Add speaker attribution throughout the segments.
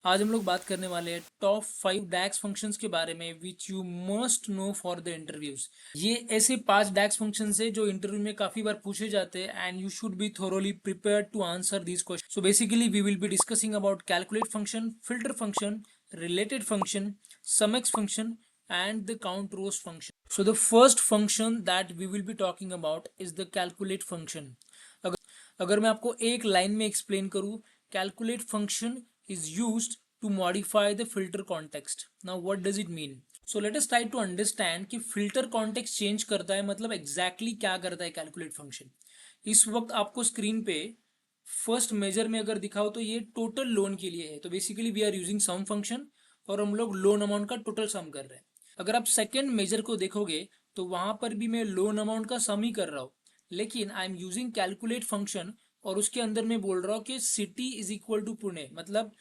Speaker 1: आज हम लोग बात करने वाले हैं टॉप 5 डैक्स फंक्शंस के बारे में which you must know for the interviews. ये ऐसे 5 डैक्स फंक्शंस है जो इंटरव्यू में काफी बार पूछे जाते हैं and you should be thoroughly prepared to answer these question. So basically we will be discussing about calculate function, filter function, related function, sumx function and the count rows function. So the first function that we will be talking about is the calculate function. अगर मैं आपको एक line में explain करूं, calculate function is used to modify the filter context. Now what does it mean? So let us try to understand कि filter context change करता है, मतलब एग्जैक्टली क्या करता है कैलकुलेट फंक्शन। इस वक्त आपको स्क्रीन पे फर्स्ट मेजर में अगर दिखाओ तो ये टोटल लोन के लिए है, तो basically we are using sum function और हम लोग लोन अमाउंट का टोटल सम कर रहे हैं। अगर आप सेकेंड मेजर को देखोगे तो वहां पर भी मैं लोन अमाउंट का सम ही कर रहा हूँ, लेकिन I am using calculate function और उसके अंदर मैं बोल रहा हूँ कि city is equal to Pune, मतलब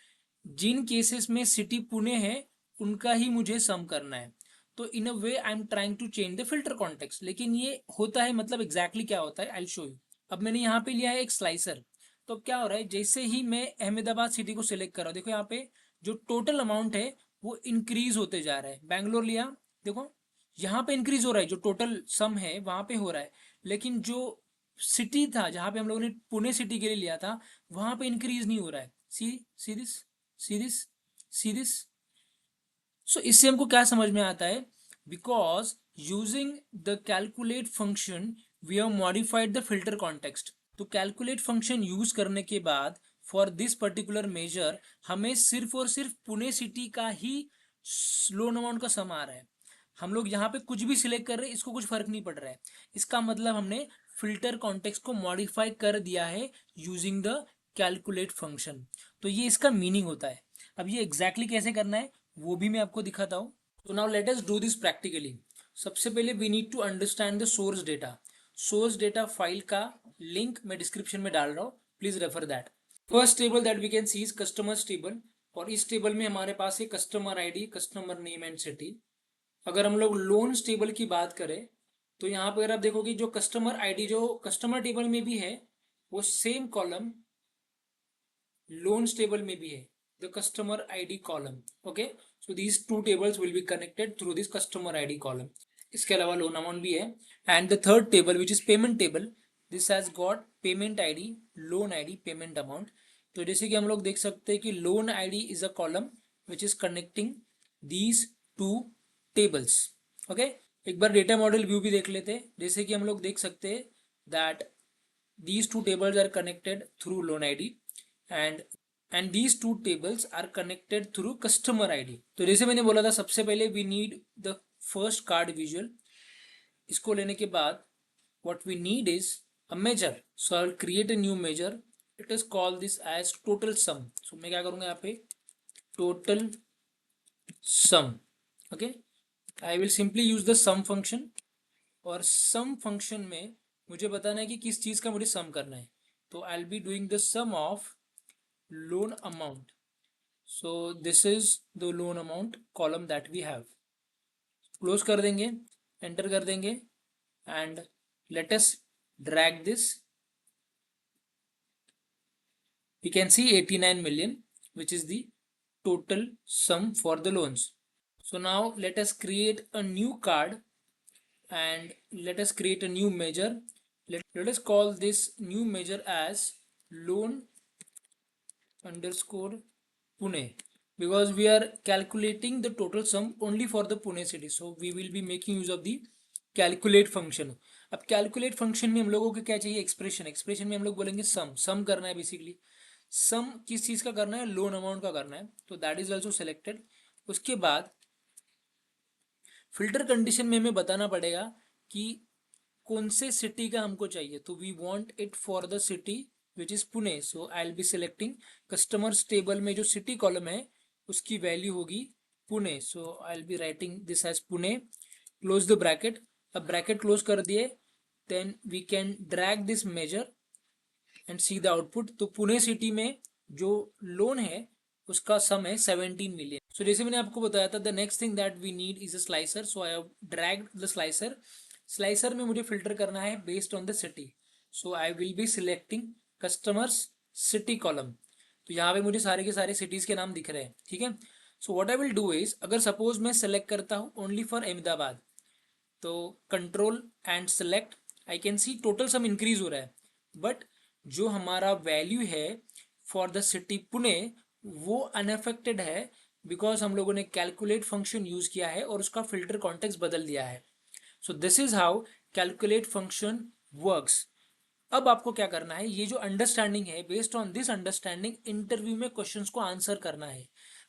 Speaker 1: जिन केसेस में सिटी पुणे है उनका ही मुझे सम करना है। तो in a way I am trying to change the filter context, लेकिन ये होता है मतलब एग्जैक्टली क्या होता है आई विल शो यू। अब मैंने यहाँ पे लिया है एक स्लाइसर। तो क्या हो रहा है, जैसे ही मैं अहमदाबाद सिटी को सिलेक्ट कर रहा हूँ, देखो यहाँ पे जो टोटल अमाउंट है वो इंक्रीज होते जा रहा है। बैंगलोर लिया, देखो यहाँ पे इंक्रीज हो रहा है, जो टोटल सम है वहां पे हो रहा है, लेकिन जो सिटी था जहां पे हम लोगों ने पुणे सिटी के लिए लिया था वहां पे इंक्रीज नहीं हो रहा है। See see this see this see this. So इससे हमको क्या समझ में आता है, because using the calculate function we have modified the filter context. तो कैलकुलेट फंक्शन यूज करने के बाद फॉर दिस पर्टिकुलर मेजर हमें सिर्फ और सिर्फ पुणे सिटी का ही लोन अमाउंट का सम आ रहा है। हम लोग यहाँ पे कुछ भी सिलेक्ट कर रहे हैं, इसको कुछ फर्क नहीं पड़ रहा है। इसका मतलब हमने फिल्टर कॉन्टेक्स्ट को मॉडिफाई कर दिया है यूजिंग द कैलकुलेट फंक्शन। तो ये इसका मीनिंग होता है। अब ये एग्जैक्टली कैसे करना है वो भी मैं आपको दिखाता हूँ। तो now let us do this practically. सबसे पहले we need to understand the source data. Source data file का लिंक मैं डिस्क्रिप्शन में डाल रहा हूँ, please refer that. First table that we can see is customers table, और इस टेबल में हमारे पास है customer ID, customer name and city. अगर हम लोग लोन्स टेबल की बात करें तो यहाँ पर आप देखोगे जो कस्टमर आईडी जो कस्टमर टेबल में भी है वो सेम कॉलम लोन्स टेबल में भी है, the customer ID column. Okay, so these two tables will be connected through this customer ID column. इसके अलावा लोन अमाउंट भी है। And the third table which is payment table, this has got payment ID, loan ID, payment amount. तो जैसे कि हम लोग देख सकते हैं कि loan ID is a column which is connecting these two tables. Okay, एक बार डेटा मॉडल व्यू भी देख लेते हैं। जैसे कि हम लोग देख सकते हैं that these two tables are connected through loan id and these two tables are connected through customer id। तो जैसे मैंने बोला था सबसे पहले we need the first card visual। इसको लेने के बाद what we need is a measure, so I will create a new measure। it is called this as total sum। so मैं क्या करूंगा यहाँ पे total sum। okay, I will simply use the sum function। और सम function में मुझे बताना है कि किस चीज का मुझे सम करना है। तो I will be doing the sum of loan amount. So this is the loan amount column that we have. Close कर देंगे, एंटर कर देंगे and let us drag this. we can see 89 million which is the total sum for the loans। so now let us create a new card and let us create a new measure। let us call this new measure as loan underscore Pune, because we are calculating the total sum only for the Pune city, so we will be making use of the calculate function। अब calculate function में हम लोगों को क्या चाहिए, expression. Expression में हम लोग बोलेंगे सम, सम करना है बेसिकली। सम किस चीज का करना है, लोन अमाउंट का करना है, तो दैट इज ऑल्सो सेलेक्टेड। उसके बाद फिल्टर कंडीशन में हमें बताना पड़ेगा कि कौन से सिटी का हमको चाहिए। तो we want it for the city which is Pune, so I will be selecting customers table में जो सिटी कॉलम है उसकी वैल्यू होगी Pune, so I will be writing this as Pune. Close the bracket. अब ब्रैकेट क्लोज कर दिए, then we can drag this measure and see the output. तो Pune city में जो लोन है उसका सम है 17 मिलियन। सो जैसे मैंने आपको बताया था the next thing that we need is a slicer, so I have dragged the slicer. Slicer में मुझे फिल्टर करना है based on the city, so I will be selecting customers city column. तो यहाँ पे मुझे सारे के सारे सिटीज के नाम दिख रहे हैं, ठीक है। सो what I will do is, अगर सपोज मैं सेलेक्ट करता हूँ ओनली फॉर अहमदाबाद, तो control and select, I can see total sum increase हो रहा है, बट जो हमारा वैल्यू है फॉर द सिटी पुणे वो अनअफेक्टेड है, बिकॉज हम लोगों ने कैलकुलेट फंक्शन यूज किया है और उसका फिल्टर कॉन्टेक्स्ट बदल दिया है। So this is how calculate function works. अब आपको क्या करना है, ये जो अंडरस्टैंडिंग है, based on this understanding interview में क्वेश्चंस को आंसर करना है।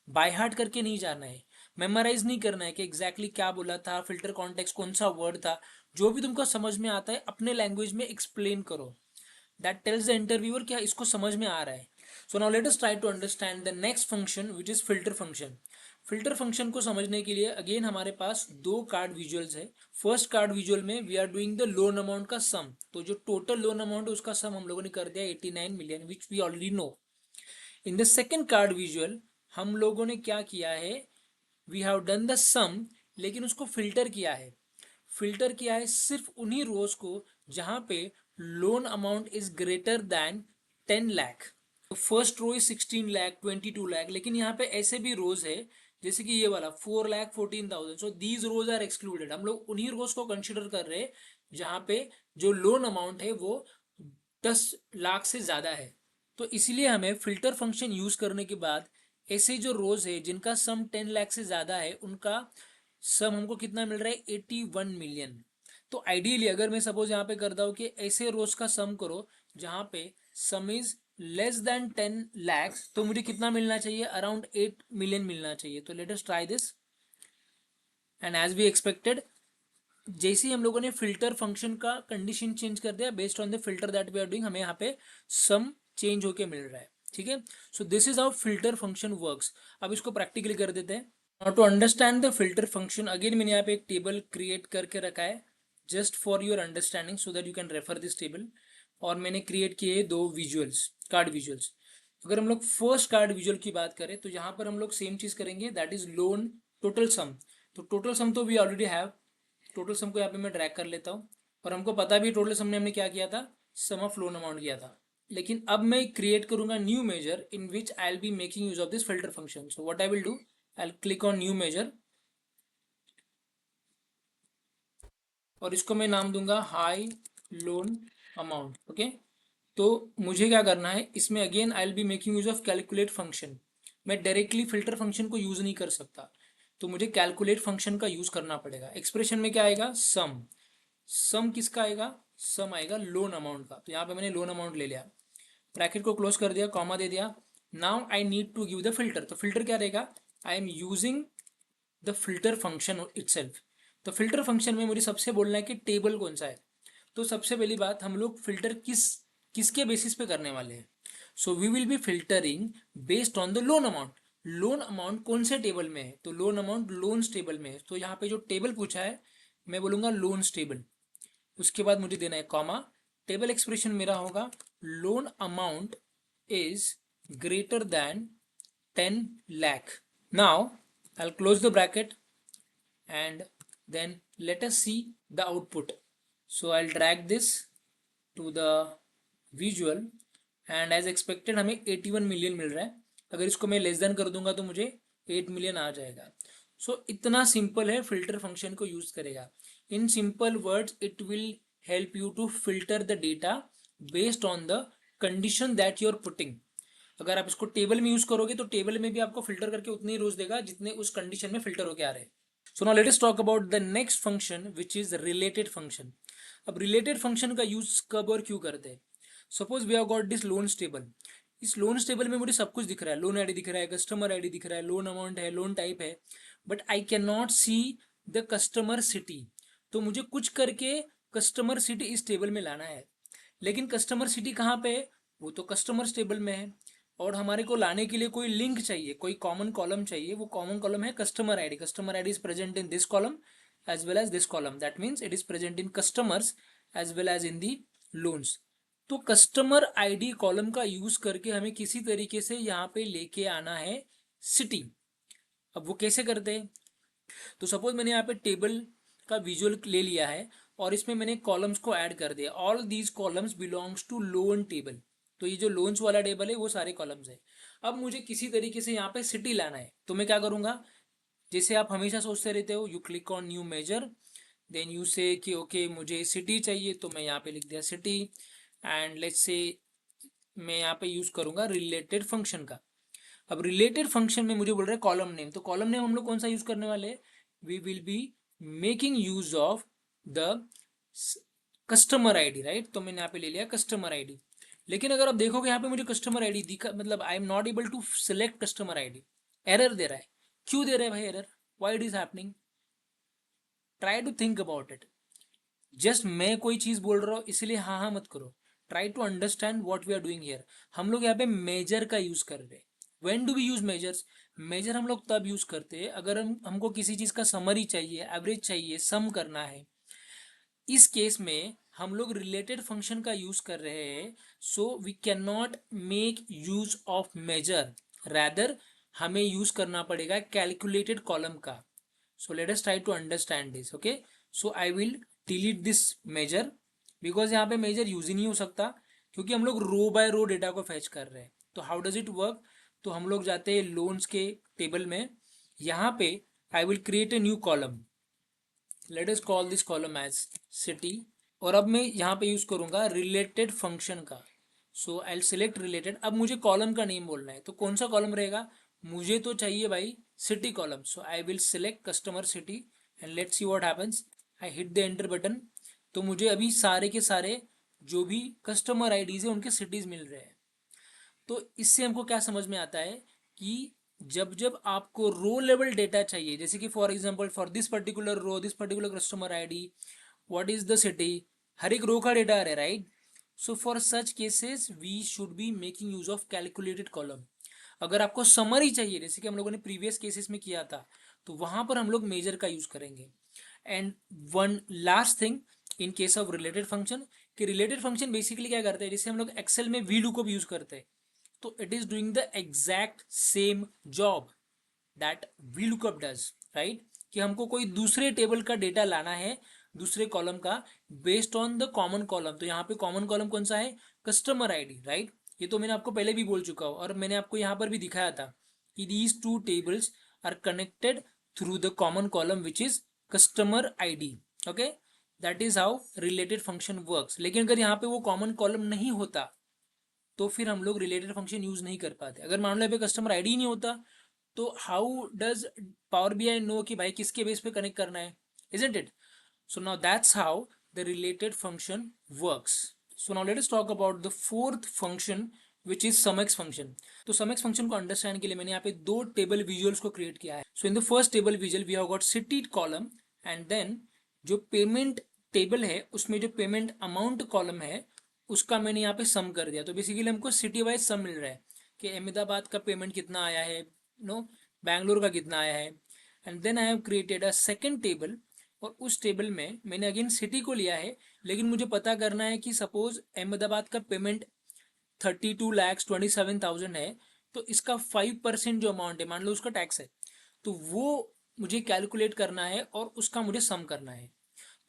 Speaker 1: बाय हार्ट करके नहीं जाना है, मेमोराइज नहीं करना है कि एग्जैक्टली क्या बोला था, फिल्टर कॉन्टेक्स्ट कौन सा वर्ड था। जो भी तुमको समझ में आता है अपने लैंग्वेज में एक्सप्लेन करो। दैट टेल्स द इंटरव्यूअर क्या इसको समझ में आ रहा है। So now let us try to understand the next function which is filter function. Filter function को समझने के लिए अगेन हमारे पास दो कार्ड विजुअल्स है। फर्स्ट कार्ड विजुअल में we are doing the loan amount का सम, तो जो टोटल लोन अमाउंट है उसका सम हम लोगों ने कर दिया 89 million, which we already know. In the second card visual हम लोगों ने क्या किया है, we have done the sum, लेकिन उसको फिल्टर किया है। फिल्टर किया है सिर्फ उन्हीं रोज को जहां पे loan amount is greater than 10 lakh. First row is 16 lakh, 22 lakh, लेकिन यहाँ पे ऐसे भी रोज है जैसे कि ये वाला 4,14,000। So these rows are excluded. हम लोग उन्हीं रोज को कंसिडर कर रहे हैं जहां पे जो लोन अमाउंट है वो 10 लाख से ज्यादा है। तो इसीलिए हमें फिल्टर फंक्शन यूज करने के बाद ऐसे जो रोज है जिनका सम 10 लाख से ज्यादा है उनका सम हमको कितना मिल रहा है, 81 मिलियन। तो आइडियली अगर मैं सपोज यहाँ पे करता हूँ कि ऐसे रोज का सम करो जहां पे सम इज लेस देन 10 लाख, तो मुझे कितना मिलना चाहिए, अराउंड 8 मिलियन मिलना चाहिए। तो let us try this, and as we expected जैसे ही हम लोगों ने फिल्टर फंक्शन का कंडीशन चेंज कर दिया based on the filter that we are doing, हमें यहाँ पे सम चेंज होके मिल रहा है, ठीक है। So this is how filter function works. अब इसको प्रैक्टिकली कर देते हैं। Now to understand the filter function, again मैंने यहाँ पे एक टेबल क्रिएट करके रखा है just for your understanding so that you can refer this table. और मैंने क्रिएट किए दो विजुअल्स, कार्ड विजुअल्स। अगर हम लोग फर्स्ट कार्ड विजुअल की बात करें तो यहाँ पर हम लोग सेम चीज करेंगे, that is loan total sum. तो टोटल सम तो we already have, total sum को यहाँ पे मैं ड्रैग कर लेता हूँ। और हमको पता भी टोटल सम ने हमने क्या किया था, सम ऑफ लोन अमाउंट किया था। लेकिन अब मैं क्रिएट करूंगा new measure in which I will be making use of this filter function. So what I will do, I will click on new measure और इसको मैं नाम दूंगा हाई लोन अमाउंट, ओके। तो मुझे क्या करना है, इसमें again I will be making use of calculate function. मैं डायरेक्टली फिल्टर फंक्शन को यूज नहीं कर सकता, तो मुझे कैलकुलेट फंक्शन का यूज करना पड़ेगा। एक्सप्रेशन में क्या आएगा, सम। सम किसका आएगा, सम आएगा लोन अमाउंट का। तो यहाँ पे मैंने लोन अमाउंट ले लिया, ब्रैकेट को क्लोज कर दिया, कॉमा दे दिया। Now I need to give the filter. तो फिल्टर क्या रहेगा, I am using the filter function itself. तो फिल्टर फंक्शन में मुझे सबसे बोलना है कि टेबल कौन सा है। तो सबसे पहली बात, हम लोग फिल्टर किसके बेसिस पे करने वाले हैं। So we will be filtering based on the loan amount. Loan amount कौन से टेबल में है, तो लोन अमाउंट लोन्स टेबल में है। तो यहाँ पे जो टेबल पूछा है मैं बोलूंगा लोन्स टेबल। उसके बाद मुझे देना है कॉमा, टेबल एक्सप्रेशन मेरा होगा loan amount is greater than 10 lakh. Now I will close the bracket and then let us see the output. So I'll drag this to the visual and as expected हमें 81 million मिल रहा है। अगर इसको मैं less than कर दूंगा तो मुझे 8 मिलियन आ जाएगा। सो इतना सिंपल है फिल्टर फंक्शन को यूज करेगा। In simple words it will help you to filter the data based on the condition that you are putting. अगर आप इसको टेबल में यूज करोगे तो टेबल में भी आपको फिल्टर करके उतने ही रोज देगा जितने उस कंडीशन में फिल्टर होके आ रहे हैं। So now let us talk about the next function which is related function. अब रिलेटेड फंक्शन का यूज कब और क्यों करते हैं। Suppose we have got this loans table. इस लोन्स टेबल में मुझे सब कुछ दिख रहा है, लोन आईडी दिख रहा है, कस्टमर आईडी दिख रहा है, लोन अमाउंट है, लोन टाइप है, but I can not see the customer city. तो मुझे कुछ करके कस्टमर सिटी इस टेबल में लाना है। लेकिन कस्टमर सिटी कहाँ पे है, वो तो कस्टमर्स टेबल में है। और हमारे को लाने के लिए कोई लिंक चाहिए, कोई कॉमन कॉलम चाहिए। वो कॉमन कॉलम है customer ID. Customer ID is present in this column as well as this column, that means it is present in customers as well as in the loans. तो customer ID column का use करके हमें किसी तरीके से यहाँ पे लेके आना है सिटी। अब वो कैसे करते हैं, तो सपोज मैंने यहाँ पे टेबल का विजुअल ले लिया है और इसमें मैंने कॉलम्स को ऐड कर दिया। All these columns belongs to loan table. तो ये जो लोन्स वाला टेबल है वो सारे कॉलम्स है। अब मुझे किसी तरीके से यहाँ पे सिटी लाना है, तो मैं क्या करूँगा, जैसे आप हमेशा सोचते रहते हो, you click on new measure, then you say कि ओके मुझे सिटी चाहिए, तो मैं यहाँ पे लिख दिया सिटी, एंड लेट्स से मैं यहाँ पे यूज़ करूँगा रिलेटेड फंक्शन का। अब रिलेटेड फंक्शन में मुझे बोल रहा है कॉलम नेम, तो कॉलम नेम हम लोग कौन सा यूज़ करने वाले हैं, we will be making use of the customer ID, right. तो मैंने यहाँ पे ले लिया कस्टमर आईडी। लेकिन अगर आप देखोगे यहाँ पे मुझे कस्टमर आईडी दिखा, मतलब I am not able to select customer ID, error दे रहा है। क्यों दे रहा है भाई error, why it is happening, try to think about it. Just मैं कोई चीज बोल रहा हूँ इसलिए हाँ हाँ मत करो, try to understand what we are doing here. हम लोग यहाँ पे मेजर का यूज कर रहे हैं। When do we use measures, measure हम लोग तब यूज करते हैं अगर हमको किसी चीज का समरी चाहिए, एवरेज चाहिए, सम करना है। इस केस में हम लोग रिलेटेड फंक्शन का यूज कर रहे हैं, so we can not make use of measure, rather हमें यूज करना पड़ेगा कैलकुलेटेड कॉलम का। So let us try to understand this, okay. So I will delete this measure, because यहाँ पे मेजर यूज ही नहीं हो सकता, क्योंकि हम लोग रो बाय रो डेटा को फैच कर रहे हैं। तो हाउ डज इट वर्क, तो हम लोग जाते हैं लोन्स के टेबल में, यहाँ पे I will create a new column, let us call this column as city, और अब मैं यहाँ पे यूज करूंगा रिलेटेड फंक्शन का। सो आई विल सिलेक्ट रिलेटेड। अब मुझे कॉलम का नेम बोलना है, तो कौन सा कॉलम रहेगा, मुझे तो चाहिए भाई city column. So I will select customer city, and let's see what happens. I hit the enter button, तो मुझे अभी सारे के सारे जो भी कस्टमर आईडीज है उनके सिटीज मिल रहे हैं। तो इससे हमको क्या समझ में आता है कि जब जब आपको रो लेवल डेटा चाहिए, जैसे कि for example for this particular row, this particular customer ID, what is the city, हर एक रो का डेटा आ रहा है, right. So for such cases we should be making use of calculated column. अगर आपको समरी चाहिए, जैसे कि हम लोगों ने प्रीवियस केसेस में किया था, तो वहां पर हम लोग मेजर का यूज करेंगे। And one last thing in case of related function, कि रिलेटेड फंक्शन बेसिकली क्या करते हैं, जैसे हम लोग एक्सेल में वी लुकअप यूज करते हैं, तो it is doing the exact same job that V lookup does, right. कि हमको कोई दूसरे टेबल का डेटा लाना है, दूसरे कॉलम का, based on the common column. तो यहाँ पे कॉमन कॉलम कौन सा है, कस्टमर आईडी, राइट। ये तो मैंने आपको पहले भी बोल चुका हूँ, और मैंने आपको यहाँ पर भी दिखाया था कि these two tables are connected through the common column which is customer ID, okay. That is how related function works. लेकिन अगर यहाँ पे वो कॉमन कॉलम नहीं होता, तो फिर हम लोग रिलेटेड फंक्शन यूज नहीं कर पाते। अगर मान लो यहाँ पे कस्टमर आईडी ही नहीं होता, तो how does Power B I know कि भाई किसके बेस पे कनेक्ट करना है, isn't it. So now that's how the related function works. So now let us talk about the fourth function which is SUMX function. तो SUMX function को understand के लिए मैंने यहाँ पे दो टेबल विजुअल्स को क्रिएट किया है। So in the first table visual we have got city column, and then जो पेमेंट टेबल है उसमें जो पेमेंट अमाउंट कॉलम है उसका मैंने यहाँ पे सम कर दिया। तो बेसिकली हमको सिटी वाइज सम मिल रहा है कि अहमदाबाद का पेमेंट कितना आया है, नो बैंगलोर का कितना आया है। And then I have created a second table, और उस टेबल में मैंने अगेन सिटी को लिया है, लेकिन मुझे पता करना है कि सपोज अहमदाबाद का पेमेंट 32,27,000 है, तो इसका 5% जो अमाउंट है, मान लो उसका टैक्स है, तो वो मुझे कैलकुलेट करना है और उसका मुझे सम करना है।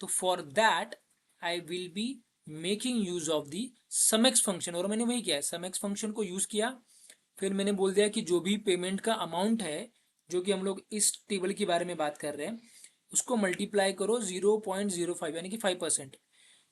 Speaker 1: तो for that I will be making use of the SUMX function, और मैंने वही किया है, समेक्स फंक्शन को यूज किया। फिर मैंने बोल दिया कि जो भी पेमेंट का अमाउंट है, जो कि हम लोग इस टेबल के बारे में बात कर रहे हैं, उसको मल्टीप्लाई करो 0.05 यानी कि 5%।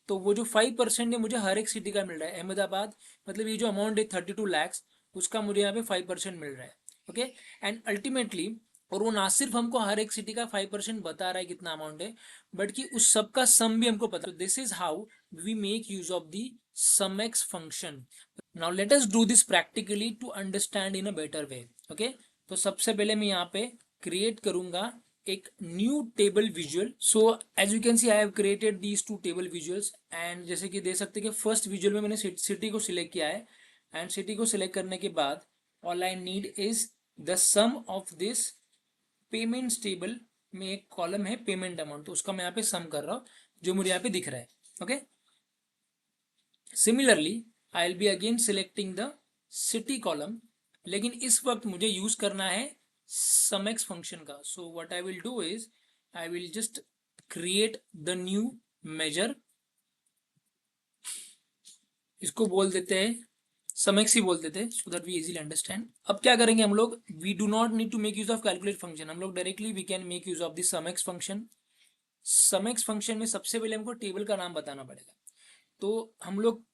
Speaker 1: तो वो जो 5% है मुझे हर एक सिटी का मिल रहा है। अहमदाबाद मतलब ये जो अमाउंट है 32 lakhs, उसका मुझे यहाँ पे 5% मिल रहा है, ओके। एंड अल्टीमेटली, और वो ना सिर्फ हमको हर एक सिटी का 5% बता रहा है कितना अमाउंट है, बट कि उस सब का सम भी हमको पता। This is how we make use of the SUMX function. Now let us do this practically to understand in a better way, okay. तो सबसे पहले मैं यहाँ पे क्रिएट करूंगा एक new table visual. So as you can see I have created these two table visuals, and जैसे कि देख सकते हैं कि फर्स्ट विजुअल में मैंने सिटी को सिलेक्ट किया है, एंड सिटी को सिलेक्ट करने के बाद all I need is the sum of this payments table में एक कॉलम है पेमेंट अमाउंट, तो उसका मैं यहाँ पे सम कर रहा हूँ जो मुझे यहाँ पे दिख रहा है, okay. Similarly I will be again selecting the city column, लेकिन इस वक्त मुझे यूज करना है समेक्स फंक्शन का। So what I will do is I will just create the new measure, इसको बोल देते हैं समेक्स ही बोलते थे so that we easily understand. अब क्या करेंगे हम लोग, we do not need to make use of calculate function, हम लोग directly we can make use of this SUMX function. SUMX function में सबसे पहले हमको टेबल का नाम बताना पड़ेगा। तो हम लोग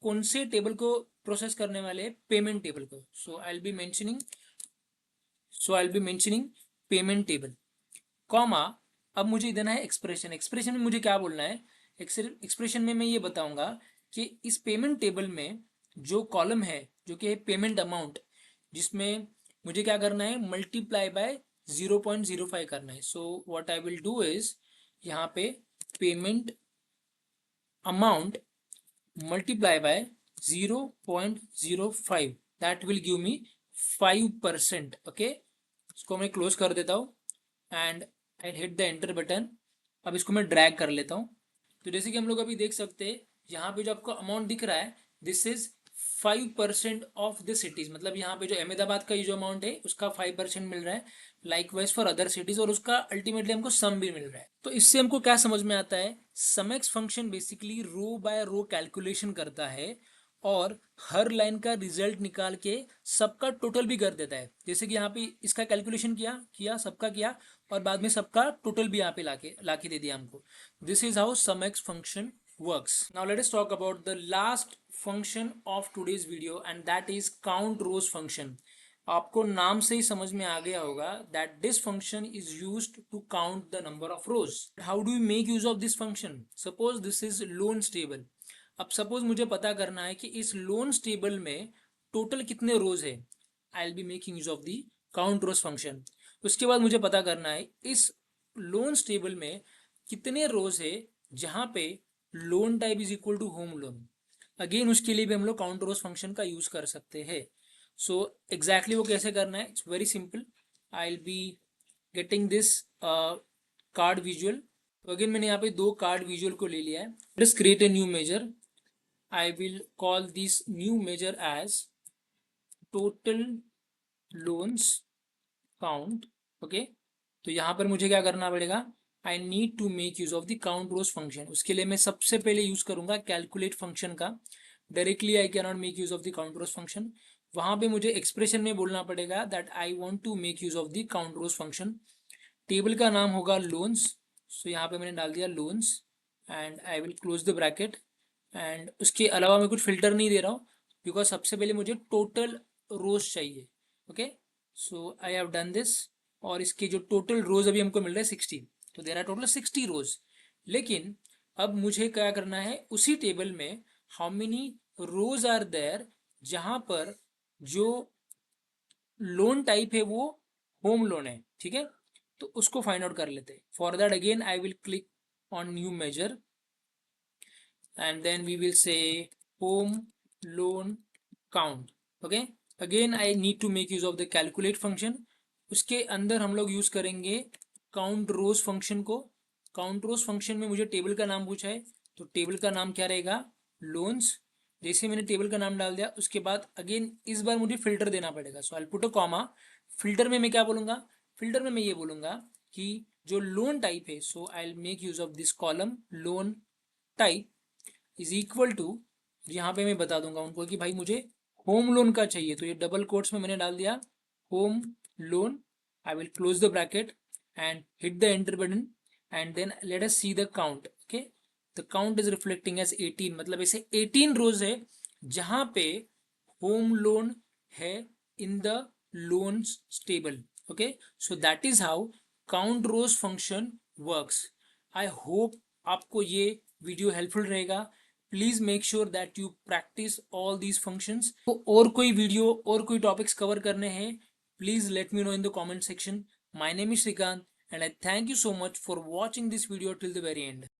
Speaker 1: कौन से टेबल को प्रोसेस करने वाले हैं, पेमेंट टेबल को। So I will be mentioning payment table, comma, अब मुझे देना है एक्सप्रेशन। एक्सप्रेशन में मुझे क्या बोलना है, एक्सप्रेशन में मैं ये बताऊंगा कि इस पेमेंट टेबल में जो कॉलम है जो कि है पेमेंट अमाउंट, जिसमें मुझे क्या करना है, मल्टीप्लाई बाय 0.05 करना है। सो what I will do is, यहाँ पे payment amount multiply by 0.05, that will give me 5%। Okay, इसको मैं क्लोज कर देता हूँ and I hit the enter button. अब इसको मैं ड्रैग कर लेता हूँ। तो जैसे कि हम लोग अभी देख सकते हैं, यहाँ पे जो आपको अमाउंट दिख रहा है, this is 5% of the cities, मतलब यहाँ पे जो अहमदाबाद का ये जो अमाउंट है उसका 5% मिल रहा है, लाइकवाइज फॉर अदर सिटीज, और उसका अल्टीमेटली हमको सम भी मिल रहा है। तो इससे हमको क्या समझ में आता है, समेक्स फंक्शन बेसिकली रो बाय रो कैलकुलेशन करता है और हर लाइन का रिजल्ट निकाल के सबका टोटल भी कर देता है। जैसे कि यहाँ पे इसका कैलकुलेशन किया सबका किया, और बाद में सबका टोटल भी यहाँ पे लाके दे दिया हमको। This is how sumx function works। Now let us talk about the last function of today's video, and that is count rows function। आपको नाम से ही समझ में आ गया होगा that this function is used to count the number of rows। How do we make use of this function? Suppose this is loans table। अब suppose मुझे पता करना है कि इस लोन्स टेबल में टोटल कितने रोज है, I will be making use of the count rows function. उसके बाद मुझे पता करना है इस लोन्स टेबल में कितने रोज है जहां पे loan type is equal to home loan. Again उसके लिए भी हम लोग काउंट रोज फंक्शन का यूज कर सकते हैं। सो एग्जैक्टली वो कैसे करना है, it's very simple. I will be getting this card visual. तो अगेन मैंने यहाँ पे दो कार्ड विजुअल को ले लिया है। Just create a new measure. I will call this new measure as total loans count। Okay, तो यहाँ पर मुझे क्या करना पड़ेगा, I need to make use of the count rows function। उसके लिए मैं सबसे पहले यूज करूंगा कैलकुलेट फंक्शन का। Directly I can not make use of the count rows function. वहां पे मुझे एक्सप्रेशन में बोलना पड़ेगा that I want to make use of the count rows function. Table का नाम होगा लोन्स। सो यहाँ पे मैंने डाल दिया loans and I will close the bracket. And उसके अलावा मैं कुछ फिल्टर नहीं दे रहा हूँ, बिकॉज सबसे पहले मुझे टोटल रोज चाहिए। Okay, so I have done this. और इसके जो टोटल रोज अभी हमको मिल रहा है 60, तो देर आर टोटल 60 रोज। लेकिन अब मुझे क्या करना है, उसी टेबल में how many rows are there जहां पर जो लोन टाइप है वो होम लोन है। ठीक है, तो उसको फाइंड आउट कर लेते हैं। For that again I will click on new measure and then we will say home loan count। okay, again I need to make use of the calculate function। उसके अंदर हम लोग यूज करेंगे count rows function को। Count rows function में मुझे table का नाम पूछा है, तो टेबल का नाम क्या रहेगा, लोन्स। जैसे मैंने टेबल का नाम डाल दिया, उसके बाद अगेन इस बार मुझे फिल्टर देना पड़ेगा। So I put a comma. Filter में मैं क्या बोलूंगा, फिल्टर में मैं ये बोलूंगा कि जो लोन टाइप है, so I will make use of this column loan type is equal to, यहाँ पे मैं बता दूंगा उनको कि भाई मुझे होम लोन का चाहिए, तो ये डबल कोट्स में मैंने डाल दिया home loan. I will close the bracket and hit the enter button and then let us see the count. Okay, the count is reflecting as 18, मतलब ऐसे 18 रोज है जहां पे होम लोन है in the loans table. Okay, so that is how count rows function works. I hope आपको ये video helpful रहेगा। Please make sure that you practice all these functions. तो और कोई वीडियो और कोई टॉपिक्स कवर करने हैं, please let me know in the comment section. My name is Srikanth and I thank you so much for watching this video till the very and.